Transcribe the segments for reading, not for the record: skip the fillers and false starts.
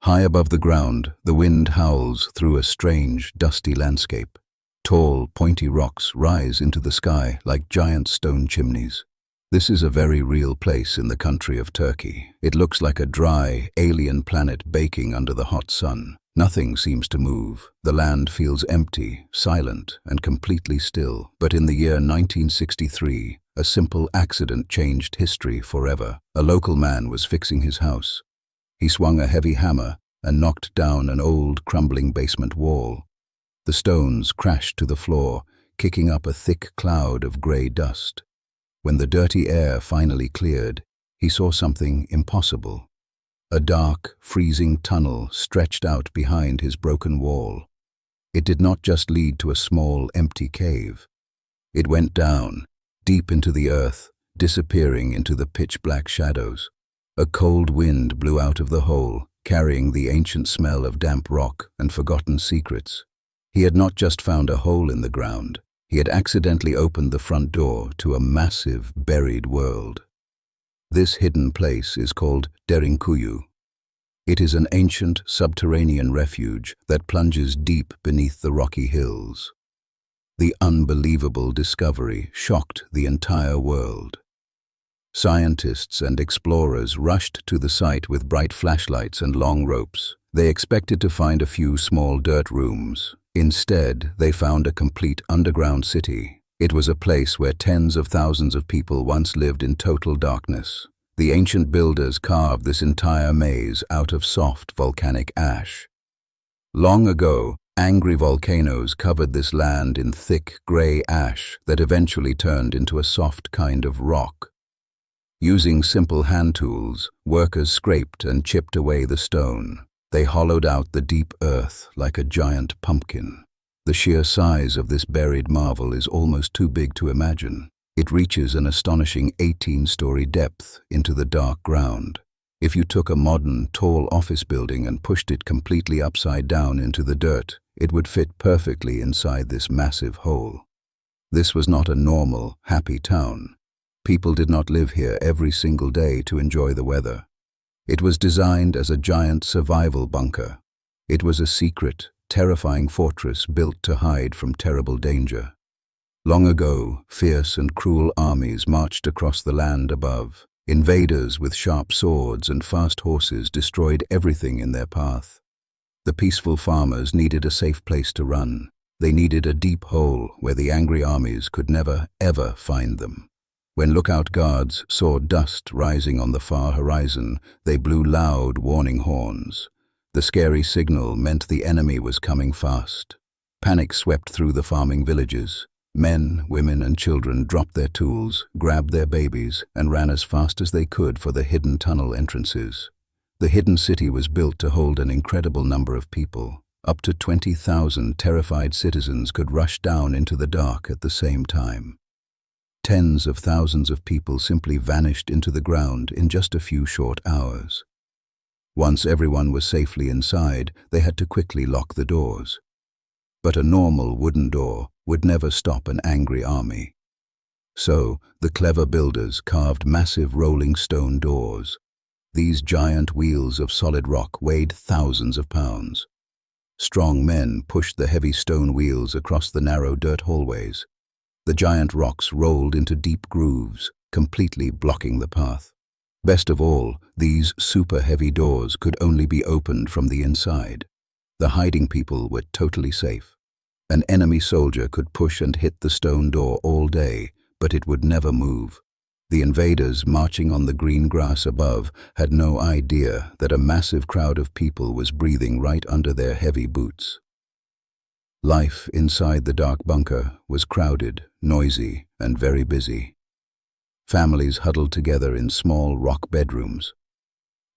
High above the ground, the wind howls through a strange, dusty landscape. Tall, pointy rocks rise into the sky like giant stone chimneys. This is a very real place in the country of Turkey. It looks like a dry, alien planet baking under the hot sun. Nothing seems to move. The land feels empty, silent, and completely still. But in the year 1963, a simple accident changed history forever. A local man was fixing his house. He swung a heavy hammer and knocked down an old, crumbling basement wall. The stones crashed to the floor, kicking up a thick cloud of grey dust. When the dirty air finally cleared, he saw something impossible. A dark, freezing tunnel stretched out behind his broken wall. It did not just lead to a small, empty cave. It went down, deep into the earth, disappearing into the pitch-black shadows. A cold wind blew out of the hole, carrying the ancient smell of damp rock and forgotten secrets. He had not just found a hole in the ground. He had accidentally opened the front door to a massive, buried world. This hidden place is called Derinkuyu. It is an ancient, subterranean refuge that plunges deep beneath the rocky hills. The unbelievable discovery shocked the entire world. Scientists and explorers rushed to the site with bright flashlights and long ropes. They expected to find a few small dirt rooms. Instead, they found a complete underground city. It was a place where tens of thousands of people once lived in total darkness. The ancient builders carved this entire maze out of soft volcanic ash. Long ago, angry volcanoes covered this land in thick grey ash that eventually turned into a soft kind of rock. Using simple hand tools, workers scraped and chipped away the stone. They hollowed out the deep earth like a giant pumpkin. The sheer size of this buried marvel is almost too big to imagine. It reaches an astonishing 18-story depth into the dark ground. If you took a modern, tall office building and pushed it completely upside down into the dirt, it would fit perfectly inside this massive hole. This was not a normal, happy town. People did not live here every single day to enjoy the weather. It was designed as a giant survival bunker. It was a secret, terrifying fortress built to hide from terrible danger. Long ago, fierce and cruel armies marched across the land above. Invaders with sharp swords and fast horses destroyed everything in their path. The peaceful farmers needed a safe place to run. They needed a deep hole where the angry armies could never, ever find them. When lookout guards saw dust rising on the far horizon, they blew loud warning horns. The scary signal meant the enemy was coming fast. Panic swept through the farming villages. Men, women, and children dropped their tools, grabbed their babies, and ran as fast as they could for the hidden tunnel entrances. The hidden city was built to hold an incredible number of people. Up to 20,000 terrified citizens could rush down into the dark at the same time. Tens of thousands of people simply vanished into the ground in just a few short hours. Once everyone was safely inside, they had to quickly lock the doors. But a normal wooden door would never stop an angry army. So, the clever builders carved massive rolling stone doors. These giant wheels of solid rock weighed thousands of pounds. Strong men pushed the heavy stone wheels across the narrow dirt hallways. The giant rocks rolled into deep grooves, completely blocking the path. Best of all, these super-heavy doors could only be opened from the inside. The hiding people were totally safe. An enemy soldier could push and hit the stone door all day, but it would never move. The invaders marching on the green grass above had no idea that a massive crowd of people was breathing right under their heavy boots. Life inside the dark bunker was crowded, noisy, and very busy. Families huddled together in small rock bedrooms.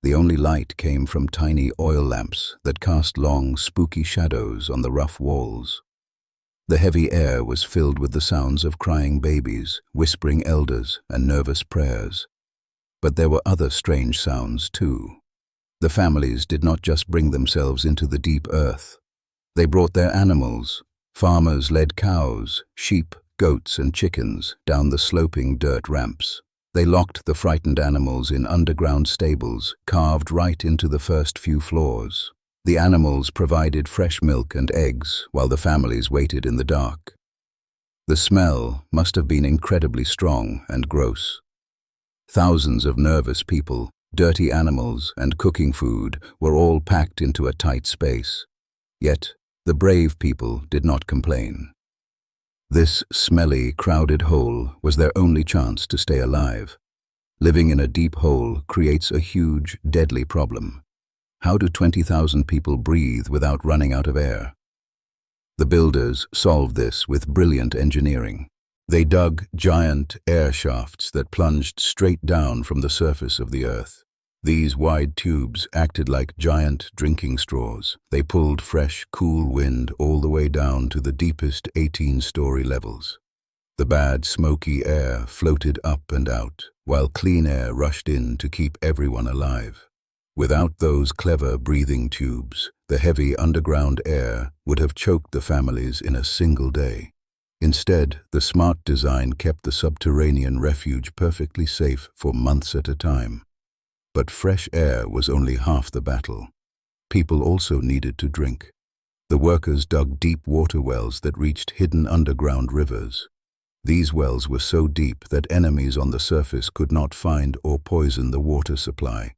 The only light came from tiny oil lamps that cast long, spooky shadows on the rough walls. The heavy air was filled with the sounds of crying babies, whispering elders, and nervous prayers. But there were other strange sounds too. The families did not just bring themselves into the deep earth. They brought their animals. Farmers led cows, sheep, goats, and chickens down the sloping dirt ramps. They locked the frightened animals in underground stables, carved right into the first few floors. The animals provided fresh milk and eggs while the families waited in the dark. The smell must have been incredibly strong and gross. Thousands of nervous people, dirty animals, and cooking food were all packed into a tight space. Yet, the brave people did not complain. This smelly, crowded hole was their only chance to stay alive. Living in a deep hole creates a huge, deadly problem. How do 20,000 people breathe without running out of air? The builders solved this with brilliant engineering. They dug giant air shafts that plunged straight down from the surface of the earth. These wide tubes acted like giant drinking straws. They pulled fresh, cool wind all the way down to the deepest 18-story levels. The bad, smoky air floated up and out, while clean air rushed in to keep everyone alive. Without those clever breathing tubes, the heavy underground air would have choked the families in a single day. Instead, the smart design kept the subterranean refuge perfectly safe for months at a time. But fresh air was only half the battle. People also needed to drink. The workers dug deep water wells that reached hidden underground rivers. These wells were so deep that enemies on the surface could not find or poison the water supply.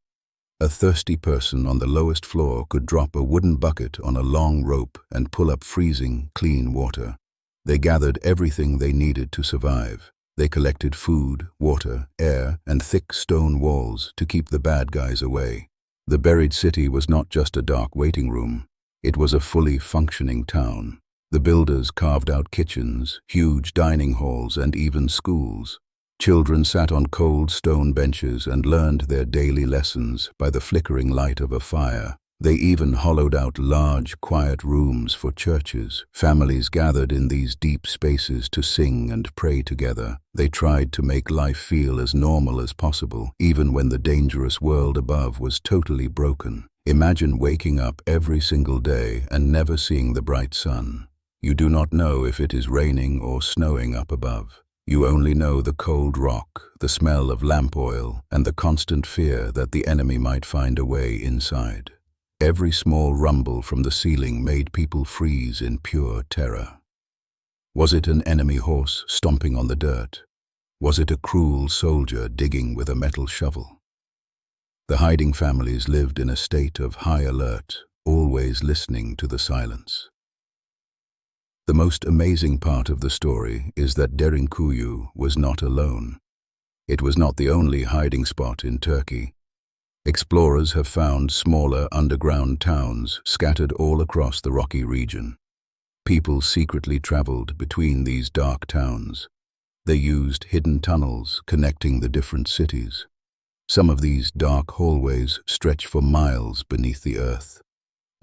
A thirsty person on the lowest floor could drop a wooden bucket on a long rope and pull up freezing, clean water. They gathered everything they needed to survive. They collected food, water, air, and thick stone walls to keep the bad guys away. The buried city was not just a dark waiting room. It was a fully functioning town. The builders carved out kitchens, huge dining halls, and even schools. Children sat on cold stone benches and learned their daily lessons by the flickering light of a fire. They even hollowed out large, quiet rooms for churches. Families gathered in these deep spaces to sing and pray together. They tried to make life feel as normal as possible, even when the dangerous world above was totally broken. Imagine waking up every single day and never seeing the bright sun. You do not know if it is raining or snowing up above. You only know the cold rock, the smell of lamp oil, and the constant fear that the enemy might find a way inside. Every small rumble from the ceiling made people freeze in pure terror. Was it an enemy horse stomping on the dirt? Was it a cruel soldier digging with a metal shovel? The hiding families lived in a state of high alert, always listening to the silence. The most amazing part of the story is that Derinkuyu was not alone. It was not the only hiding spot in Turkey. Explorers have found smaller underground towns scattered all across the rocky region. People secretly traveled between these dark towns. They used hidden tunnels connecting the different cities. Some of these dark hallways stretch for miles beneath the earth.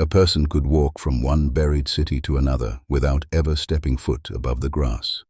A person could walk from one buried city to another without ever stepping foot above the grass.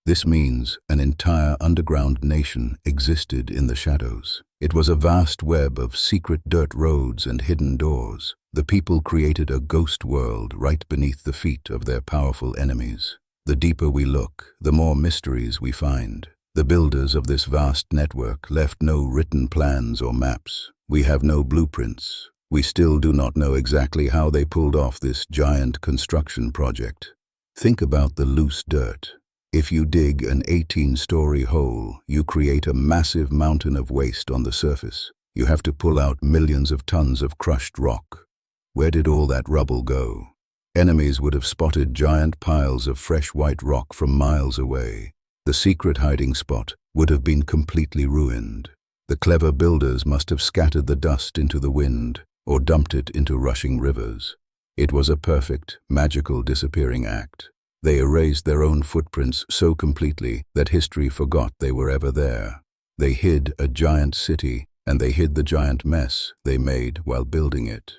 This means an entire underground nation existed in the shadows. It was a vast web of secret dirt roads and hidden doors. The people created a ghost world right beneath the feet of their powerful enemies. The deeper we look, the more mysteries we find. The builders of this vast network left no written plans or maps. We have no blueprints. We still do not know exactly how they pulled off this giant construction project. Think about the loose dirt. If you dig an 18-story hole, you create a massive mountain of waste on the surface. You have to pull out millions of tons of crushed rock. Where did all that rubble go? Enemies would have spotted giant piles of fresh white rock from miles away. The secret hiding spot would have been completely ruined. The clever builders must have scattered the dust into the wind or dumped it into rushing rivers. It was a perfect, magical disappearing act. They erased their own footprints so completely that history forgot they were ever there. They hid a giant city, and they hid the giant mess they made while building it.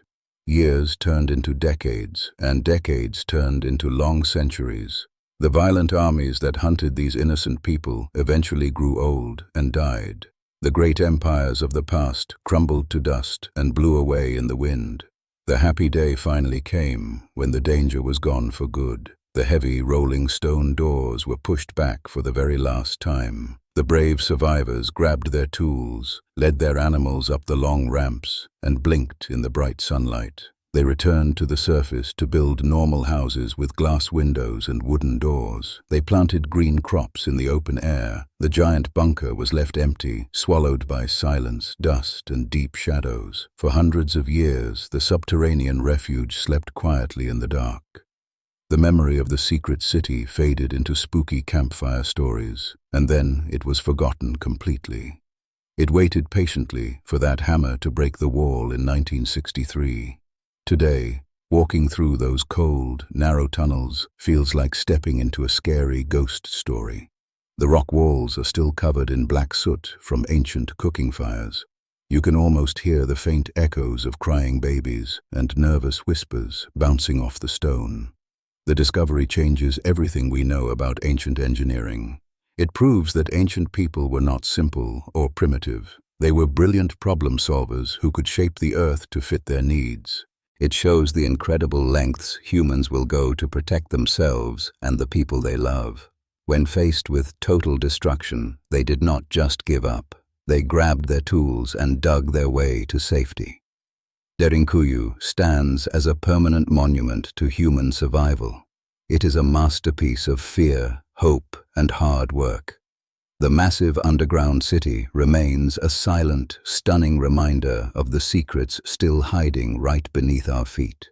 Years turned into decades, and decades turned into long centuries. The violent armies that hunted these innocent people eventually grew old and died. The great empires of the past crumbled to dust and blew away in the wind. The happy day finally came when the danger was gone for good. The The heavy, rolling stone doors were pushed back for the very last time. The brave survivors grabbed their tools, led their animals up the long ramps, and blinked in the bright sunlight. They returned to the surface to build normal houses with glass windows and wooden doors. They planted green crops in the open air. The giant bunker was left empty, swallowed by silence, dust, and deep shadows. For hundreds of years, the subterranean refuge slept quietly in the dark. The memory of the secret city faded into spooky campfire stories, and then it was forgotten completely. It waited patiently for that hammer to break the wall in 1963. Today, walking through those cold, narrow tunnels feels like stepping into a scary ghost story. The rock walls are still covered in black soot from ancient cooking fires. You can almost hear the faint echoes of crying babies and nervous whispers bouncing off the stone. The discovery changes everything we know about ancient engineering. It proves that ancient people were not simple or primitive. They were brilliant problem solvers who could shape the earth to fit their needs. It shows the incredible lengths humans will go to protect themselves and the people they love. When faced with total destruction, they did not just give up. They grabbed their tools and dug their way to safety. Derinkuyu stands as a permanent monument to human survival. It is a masterpiece of fear, hope, and hard work. The massive underground city remains a silent, stunning reminder of the secrets still hiding right beneath our feet.